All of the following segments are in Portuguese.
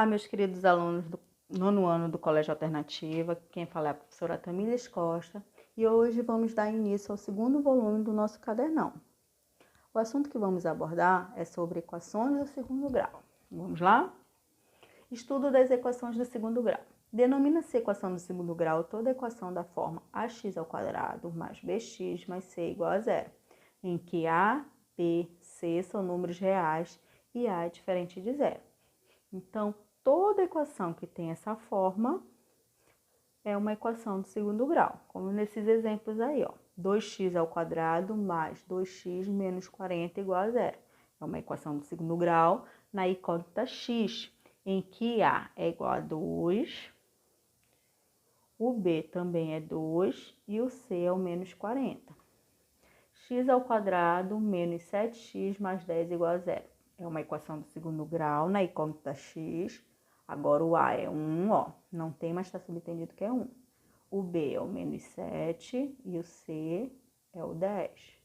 meus queridos alunos do nono ano do Colégio Alternativa, quem fala é a professora Tamílis Costa, e hoje vamos dar início ao segundo volume do nosso cadernão. O assunto que vamos abordar é sobre equações do segundo grau. Vamos lá? Estudo das equações do segundo grau. Denomina-se equação do segundo grau toda equação da forma ax² mais bx mais c igual a zero, em que a, b, c são números reais e a é diferente de zero. Então, toda equação que tem essa forma é uma equação do segundo grau, como nesses exemplos aí, ó. 2x² mais 2x menos 40 igual a zero. É uma equação do segundo grau na incógnita x, em que a é igual a 2, o b também é 2 e o c é o menos 40. x² menos 7x mais 10 igual a zero. É uma equação do segundo grau na incógnita x. Agora o a é 1, ó, não tem, mas está subentendido que é 1. O b é o menos 7 e o c é o 10.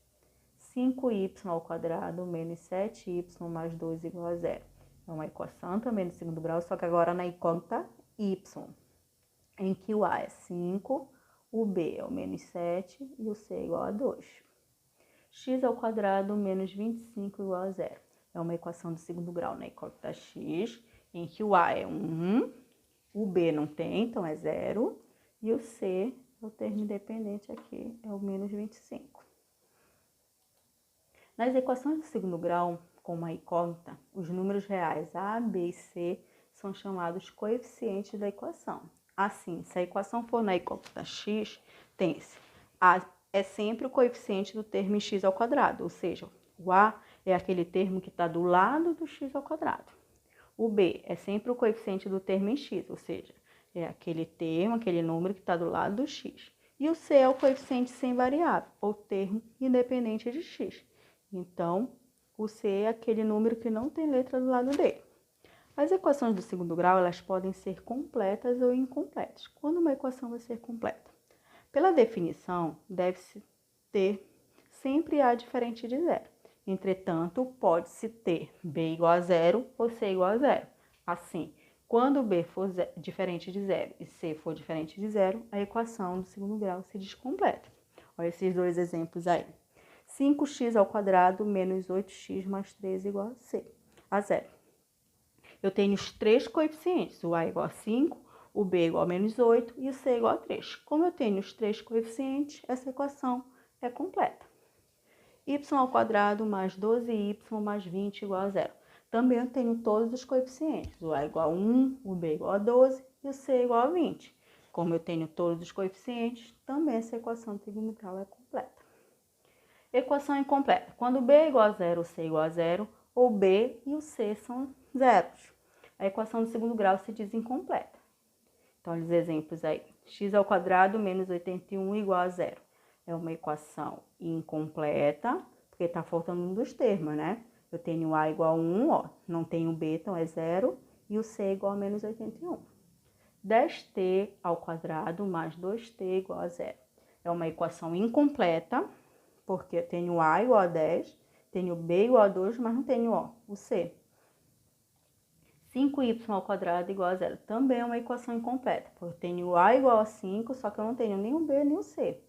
5y² menos 7y mais 2 igual a zero. É uma equação também do segundo grau, só que agora na incógnita y, em que o a é 5, o b é o menos 7 e o c é igual a 2. x² menos 25 igual a zero. É uma equação do segundo grau na incógnita x, em que o a é 1, o b não tem, então é 0, e o c, o termo independente aqui, é o menos 25. Nas equações do segundo grau, com uma incógnita, os números reais a, b e c são chamados coeficientes da equação. Assim, se a equação for na incógnita x, tem-se a é sempre o coeficiente do termo em x², ou seja, o a é aquele termo que está do lado do x². O b é sempre o coeficiente do termo em x, ou seja, é aquele termo, aquele número que está do lado do x. E o c é o coeficiente sem variável, ou termo independente de x. Então, o c é aquele número que não tem letra do lado dele. As equações do segundo grau, elas podem ser completas ou incompletas. Quando uma equação vai ser completa? Pela definição, deve-se ter sempre a diferente de zero. Entretanto, pode-se ter b igual a zero ou c igual a zero. Assim, quando b for diferente de zero e c for diferente de zero, a equação do segundo grau se descompleta. Olha esses dois exemplos aí. 5x² menos 8x mais 3 igual a zero. Eu tenho os três coeficientes, o a igual a 5, o b igual a menos 8 e o c igual a 3. Como eu tenho os três coeficientes, essa equação é completa. y² mais 12y mais 20 igual a zero. Também eu tenho todos os coeficientes, o a igual a 1, o b igual a 12 e o c igual a 20. Como eu tenho todos os coeficientes, também essa equação do segundo grau é completa. Equação incompleta. Quando b é igual a zero, o c é igual a zero, ou b e o c são zeros. A equação do segundo grau se diz incompleta. Então, os exemplos aí. x² menos 81 igual a zero. É uma equação incompleta, porque está faltando um dos termos, né? Eu tenho a igual a 1, ó, não tenho b, então é 0, e o c igual a menos 81. 10t² mais 2t igual a zero. É uma equação incompleta, porque eu tenho a igual a 10, tenho b igual a 2, mas não tenho, ó, o c. 5y² igual a zero. Também é uma equação incompleta, porque eu tenho a igual a 5, só que eu não tenho nem o b nem o c.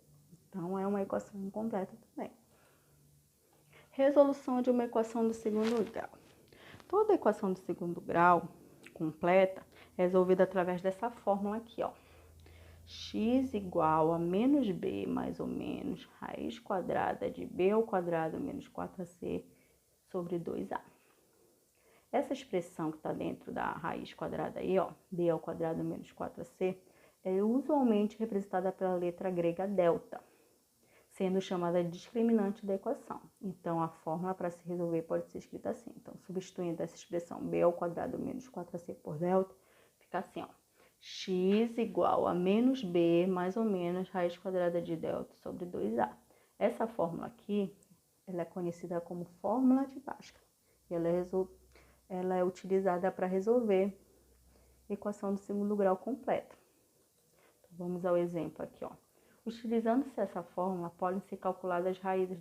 Então, é uma equação incompleta também. Resolução de uma equação do segundo grau. Toda equação do segundo grau completa é resolvida através dessa fórmula aqui, ó. X igual a menos b mais ou menos raiz quadrada de b² menos 4ac sobre 2a. Essa expressão que está dentro da raiz quadrada aí, ó, b² menos 4ac, é usualmente representada pela letra grega delta, sendo chamada de discriminante da equação. Então, a fórmula para se resolver pode ser escrita assim. Então, substituindo essa expressão b² menos 4ac por delta, fica assim, ó. X igual a menos b mais ou menos raiz quadrada de delta sobre 2a. Essa fórmula aqui, ela é conhecida como fórmula de Bhaskara. Ela é utilizada para resolver a equação do segundo grau completa. Então, vamos ao exemplo aqui, ó. Utilizando-se essa fórmula, podem ser calculadas as raízes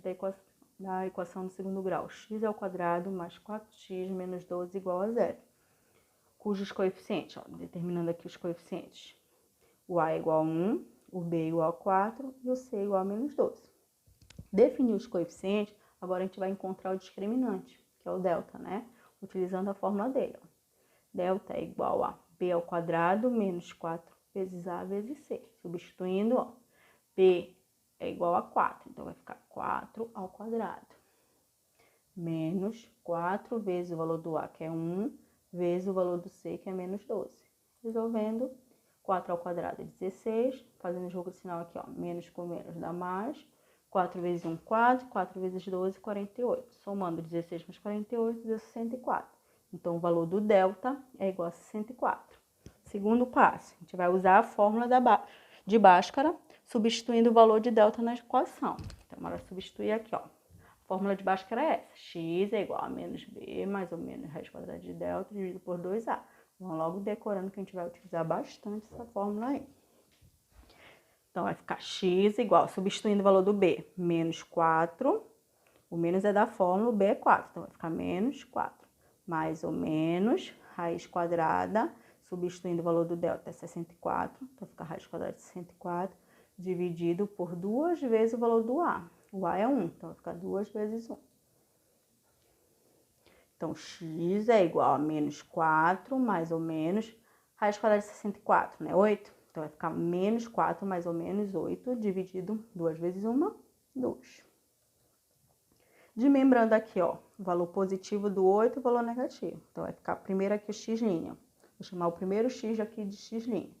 da equação do segundo grau. X² mais 4x menos 12 igual a zero. cujos coeficientes, ó, determinando aqui os coeficientes. O A é igual a 1, o B é igual a 4 e o C é igual a menos 12. Definir os coeficientes, agora a gente vai encontrar o discriminante, que é o delta, né? Utilizando a fórmula dele, ó. Delta é igual a B ao quadrado menos 4 vezes A vezes C. Substituindo, ó, B é igual a 4, então vai ficar 4 ao quadrado. Menos 4 vezes o valor do A, que é 1, vezes o valor do C, que é menos 12. Resolvendo, 4 ao quadrado é 16, fazendo o jogo de sinal aqui, ó, menos com menos dá mais. 4 vezes 1, 4, 4 vezes 12, 48. Somando 16 mais 48, deu 64. Então, o valor do delta é igual a 64. Segundo passo, a gente vai usar a fórmula de Bhaskara, substituindo o valor de delta na equação. Então, bora substituir aqui, ó. A fórmula de Bhaskara é essa. X é igual a menos b, mais ou menos raiz quadrada de delta, dividido por 2a. Vamos logo decorando que a gente vai utilizar bastante essa fórmula aí. Então, vai ficar x igual, substituindo o valor do b, menos 4. O menos é da fórmula, o b é 4. Então, vai ficar menos 4. Mais ou menos, raiz quadrada, substituindo o valor do delta é 64. Então, vai ficar raiz quadrada de 64, dividido por 2 vezes o valor do a. O a é 1, então vai ficar 2 vezes 1. Então, x é igual a menos 4, mais ou menos, raiz quadrada de 64, né? 8. Então, vai ficar menos 4 mais ou menos 8, dividido 2 vezes 1, 2. Desmembrando aqui, ó, o valor positivo do 8 e o valor negativo. Então, vai ficar primeiro aqui o x'. Vou chamar o primeiro x aqui de x'.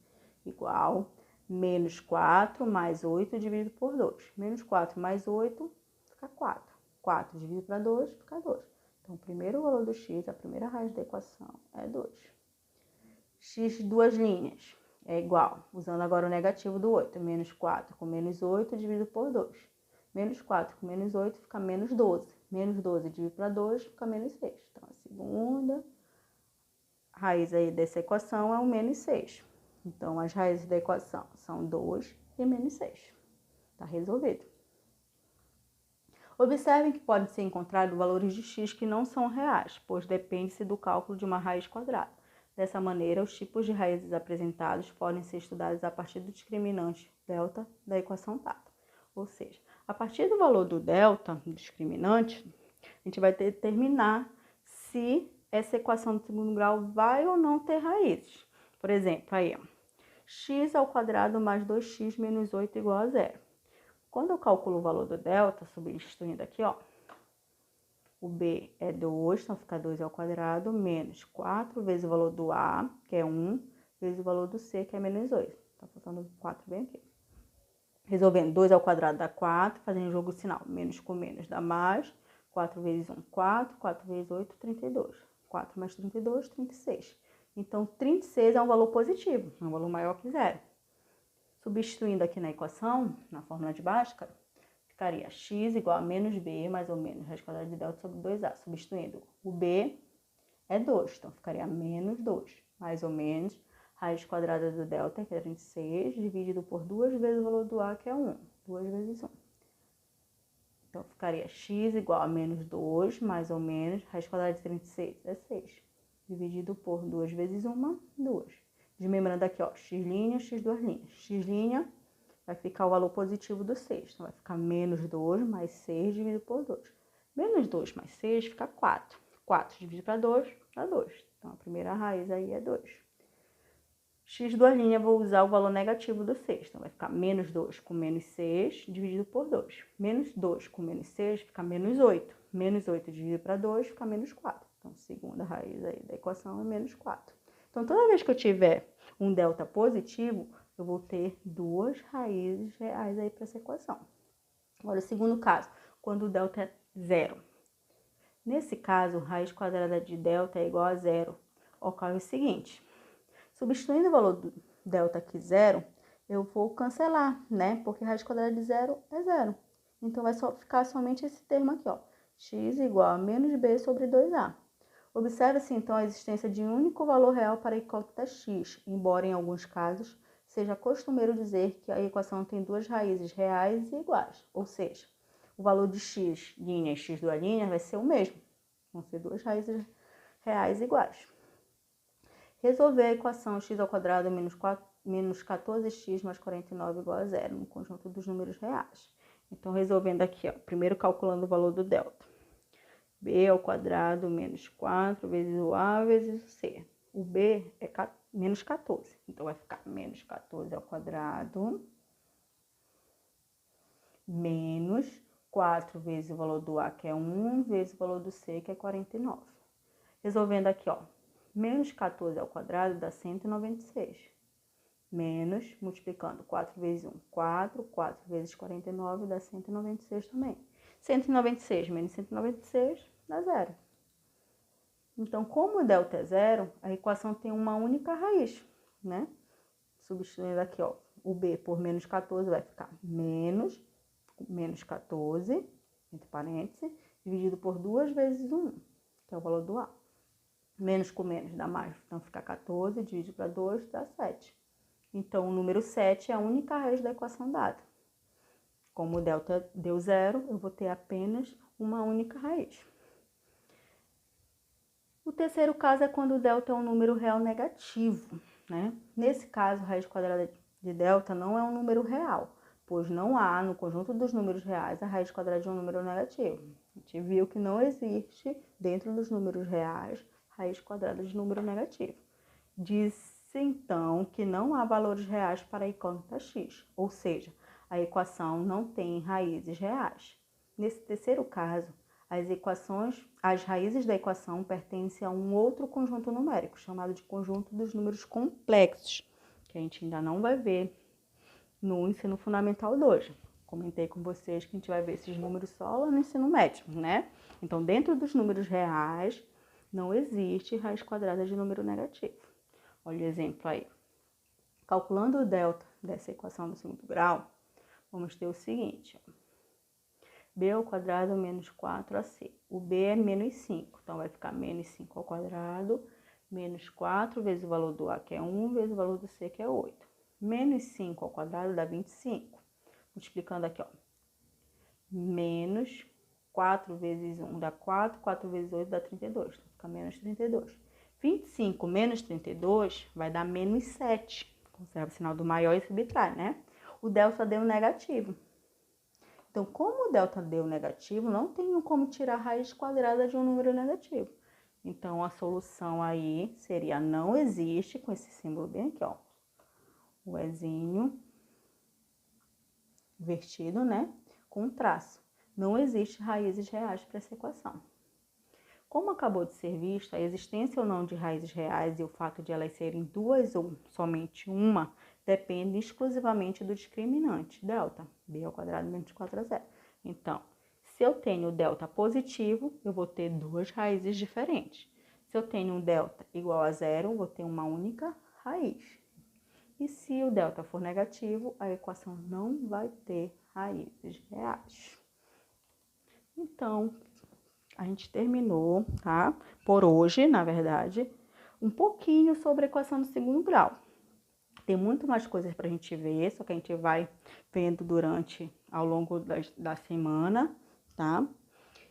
Igual menos 4 mais 8 dividido por 2. Menos 4 mais 8 fica 4. 4 dividido para 2 fica 2. Então, o primeiro valor do x, a primeira raiz da equação, é 2. X duas linhas é igual, usando agora o negativo do 8, menos 4 com menos 8 dividido por 2. Menos 4 com menos 8 fica menos 12. Menos 12 dividido para 2 fica menos 6. Então, a segunda raiz aí dessa equação é o menos 6. Então, as raízes da equação são 2 e menos 6. Tá resolvido. Observem que podem ser encontrados valores de x que não são reais, pois depende-se do cálculo de uma raiz quadrada. Dessa maneira, os tipos de raízes apresentados podem ser estudados a partir do discriminante delta da equação dada. Ou seja, a partir do valor do delta, do discriminante, a gente vai determinar se essa equação do segundo grau vai ou não ter raízes. Por exemplo, aí, ó, x ao quadrado mais 2x menos 8 igual a 0. Quando eu calculo o valor do delta, substituindo aqui, ó, o b é 2, então fica 2 ao quadrado, menos 4 vezes o valor do a, que é 1, vezes o valor do c, que é menos 8. Tá faltando 4 bem aqui. Resolvendo, 2 ao quadrado dá 4, fazendo jogo sinal, menos com menos dá mais. 4 vezes 1, 4, 4 vezes 8, 32. 4 mais 32, 36. Então, 36 é um valor positivo, é um valor maior que 0. Substituindo aqui na equação, na fórmula de Bhaskara, ficaria x igual a menos b, mais ou menos, raiz quadrada de delta sobre 2a. Substituindo, o b é 2, então ficaria menos 2, mais ou menos, raiz quadrada do delta, que é 36, dividido por 2 vezes o valor do a, que é 1. 2 vezes 1. Então, ficaria x igual a menos 2, mais ou menos, raiz quadrada de 36 é 6. Dividido por 2 vezes 1, 2. Desmembrando aqui, ó, x', x duas linhas. X' vai ficar o valor positivo do 6. Então, vai ficar menos 2 mais 6 dividido por 2. Menos 2 mais 6 fica 4. 4 dividido para 2, dá 2. Então, a primeira raiz aí é 2. X duas linhas, vou usar o valor negativo do 6. Então, vai ficar menos 2 com menos 6 dividido por 2. Menos 2 com menos 6 fica menos 8. Menos 8 dividido para 2 fica menos 4. Então, a segunda raiz aí da equação é menos 4. Então, toda vez que eu tiver um delta positivo, eu vou ter duas raízes reais aí para essa equação. Agora, o segundo caso, quando o delta é 0. Nesse caso, raiz quadrada de delta é igual a 0. Ocorre o seguinte, substituindo o valor do delta aqui 0, eu vou cancelar, né? Porque raiz quadrada de 0 é 0. Então, vai ficar somente esse termo aqui, ó. X igual a menos b sobre 2a. Observa-se, então, a existência de um único valor real para a incógnita x, embora, em alguns casos, seja costumeiro dizer que a equação tem duas raízes reais e iguais. Ou seja, o valor de x' e x duas linhas vai ser o mesmo. Vão ser duas raízes reais iguais. Resolver a equação x ao quadrado menos 14x mais 49 igual a zero, no conjunto dos números reais. Então, resolvendo aqui, ó, primeiro calculando o valor do delta. B ao quadrado menos 4 vezes o A vezes o C. O B é menos 14, então vai ficar menos 14 ao quadrado menos 4 vezes o valor do A, que é 1, vezes o valor do C, que é 49. Resolvendo aqui, ó, menos 14 ao quadrado dá 196. Menos, multiplicando 4 vezes 1, 4. 4 vezes 49 dá 196 também. 196 menos 196 dá zero. Então, como o delta é zero, a equação tem uma única raiz, né? Substituindo aqui, ó, o B por menos 14 vai ficar menos 14, entre parênteses, dividido por 2 vezes 1, que é o valor do A. Menos com menos dá mais, então fica 14, divide para 2, dá 7. Então, o número 7 é a única raiz da equação dada. Como o delta deu zero, eu vou ter apenas uma única raiz. O terceiro caso é quando o delta é um número real negativo, né? Nesse caso, a raiz quadrada de delta não é um número real, pois não há no conjunto dos números reais a raiz quadrada de um número negativo. A gente viu que não existe dentro dos números reais raiz quadrada de número negativo. Diz-se então que não há valores reais para a incógnita x, ou seja, a equação não tem raízes reais. Nesse terceiro caso, as raízes da equação pertencem a um outro conjunto numérico, chamado de conjunto dos números complexos, que a gente ainda não vai ver no ensino fundamental 2. Comentei com vocês que a gente vai ver esses números só lá no ensino médio, né? Então, dentro dos números reais, não existe raiz quadrada de número negativo. Olha o exemplo aí. Calculando o delta dessa equação do segundo grau, vamos ter o seguinte, ó. B ao quadrado menos 4AC. O B é menos 5, então vai ficar menos 5 ao quadrado, menos 4 vezes o valor do A, que é 1, vezes o valor do C, que é 8. Menos 5 ao quadrado dá 25. Multiplicando aqui, ó. Menos 4 vezes 1 dá 4, 4 vezes 8 dá 32, então fica menos 32. 25 menos 32 vai dar menos 7. Conserva o sinal do maior e subtrai, né? O delta deu negativo. Então, como o delta deu negativo, não tem como tirar a raiz quadrada de um número negativo. Então, a solução aí seria não existe, com esse símbolo bem aqui, ó. O Ezinho invertido, né? Com traço. Não existe raízes reais para essa equação. Como acabou de ser visto, a existência ou não de raízes reais e o fato de elas serem duas ou somente uma depende exclusivamente do discriminante, delta, b ao quadrado menos 4AC. Então, se eu tenho delta positivo, eu vou ter duas raízes diferentes. Se eu tenho um delta igual a zero, eu vou ter uma única raiz. E se o delta for negativo, a equação não vai ter raízes reais. Então, a gente terminou, tá? Por hoje, na verdade, um pouquinho sobre a equação do segundo grau. Tem muito mais coisas para a gente ver, só que a gente vai vendo ao longo da semana, tá?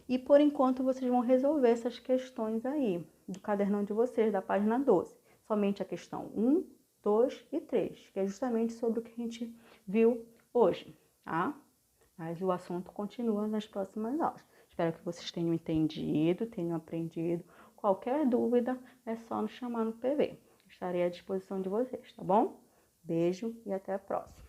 E por enquanto vocês vão resolver essas questões aí, do cadernão de vocês, da página 12. Somente a questão 1, 2 e 3, que é justamente sobre o que a gente viu hoje, tá? Mas o assunto continua nas próximas aulas. Espero que vocês tenham entendido, tenham aprendido. Qualquer dúvida é só nos chamar no PV. Estarei à disposição de vocês, tá bom? Beijo e até a próxima.